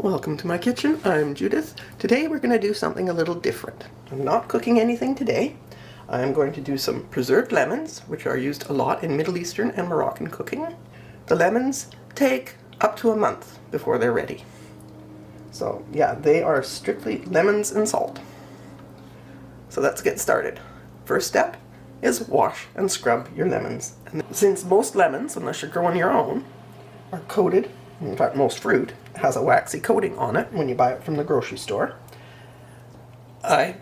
welcome to my kitchen. I'm Judith. Today we're going to do something a little different. I'm not cooking anything today. I'm going to do some preserved lemons, which are used a lot in Middle Eastern and Moroccan cooking. The lemons take up to a month before they're ready. So yeah, they are strictly lemons and salt. So let's get started. First step is wash and scrub your lemons. And since most lemons, unless you're growing your own, are coated, in fact most fruit has a waxy coating on it when you buy it from the grocery store, I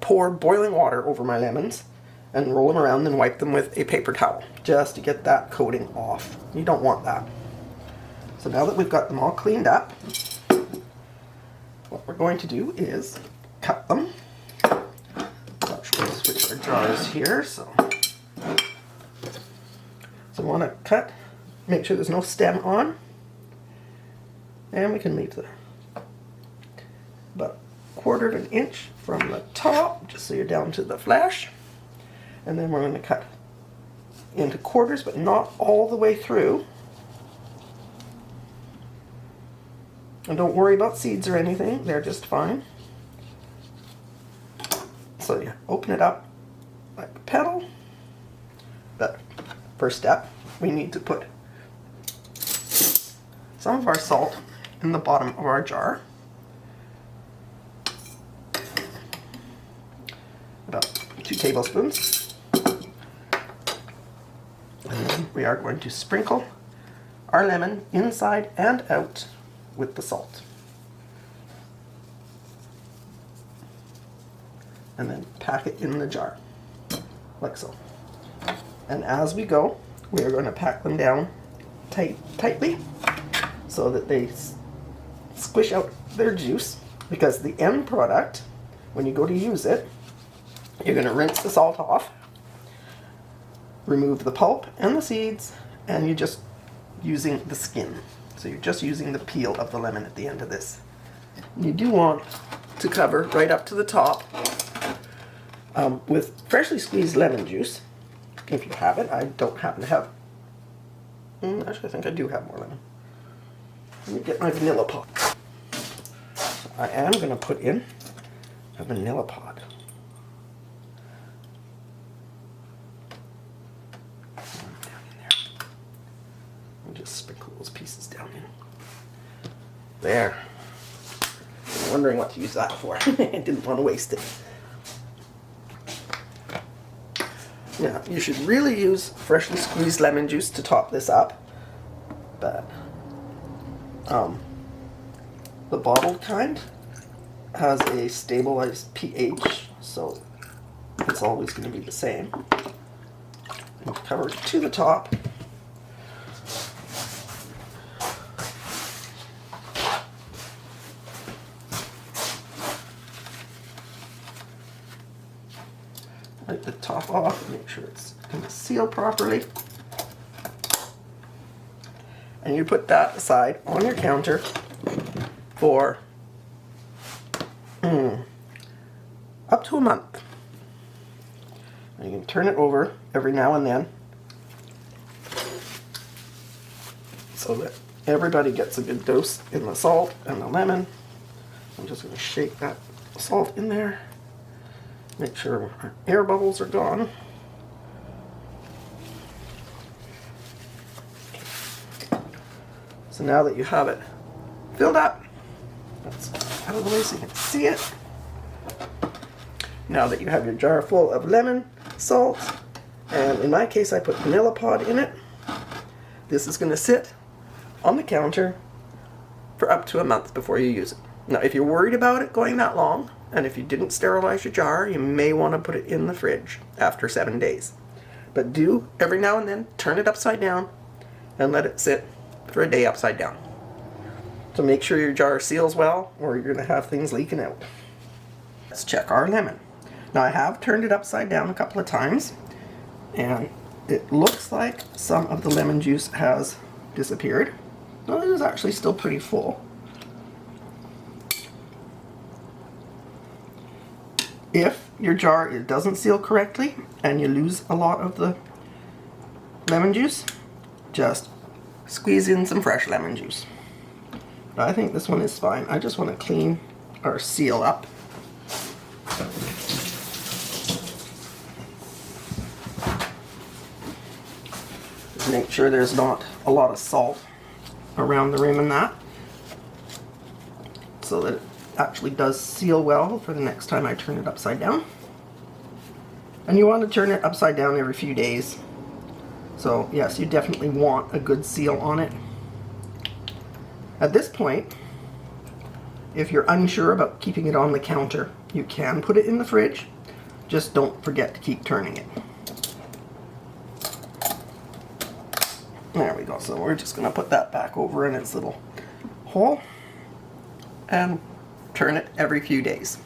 pour boiling water over my lemons and roll them around and wipe them with a paper towel just to get that coating off. You don't want that. So now that we've got them all cleaned up, what we're going to do is cut them. We'll switch our jars here. So we want to cut, make sure there's no stem on, and we can leave about 1/4 of an inch from the top, just so you're down to the flesh. And then we're going to cut into quarters, but not all the way through. And don't worry about seeds or anything, they're just fine. So you open it up like a petal. But first step, we need to put some of our salt in the bottom of our jar. About 2 tablespoons. And then we are going to sprinkle our lemon inside and out with the salt. And then pack it in the jar, like so. And as we go, we are going to pack them down tightly so that they squish out their juice, because the end product, when you go to use it, you're going to rinse the salt off, remove the pulp and the seeds, and you're just using the skin. So you're just using the peel of the lemon at the end of this. You do want to cover right up to the top with freshly squeezed lemon juice, if you have it. I don't happen to have, actually I think I do have more lemon. Let me get my vanilla pod. So I am going to put in a vanilla pod. Down in there. And just sprinkle those pieces down in. There. I'm wondering what to use that for. I didn't want to waste it. Now, you should really use freshly squeezed lemon juice to top this up, but the bottled kind has a stabilized pH, so it's always going to be the same. And cover it to the top. Wipe the top off and make sure it's going to seal properly. And you put that aside on your counter for up to a month. And you can turn it over every now and then so that everybody gets a good dose in the salt and the lemon. I'm just going to shake that salt in there. Make sure our air bubbles are gone. So now that you have it filled up, let's out of the way so you can see it. Now that you have your jar full of lemon, salt, and in my case I put vanilla pod in it, this is going to sit on the counter for up to a month before you use it. Now if you're worried about it going that long, and if you didn't sterilize your jar, you may want to put it in the fridge after 7 days. But do, every now and then, turn it upside down and let it sit for a day upside down. So make sure your jar seals well, or you're going to have things leaking out. Let's check our lemon. Now I have turned it upside down a couple of times, and it looks like some of the lemon juice has disappeared. Well, it is actually still pretty full. If your jar doesn't seal correctly and you lose a lot of the lemon juice, just squeeze in some fresh lemon juice. But I think this one is fine. I just want to clean or seal up. Just make sure there's not a lot of salt around the rim and that, so that it actually does seal well for the next time I turn it upside down. And you want to turn it upside down every few days. So yes, you definitely want a good seal on it. At this point, if you're unsure about keeping it on the counter, you can put it in the fridge. Just don't forget to keep turning it. There we go. So we're just going to put that back over in its little hole and turn it every few days.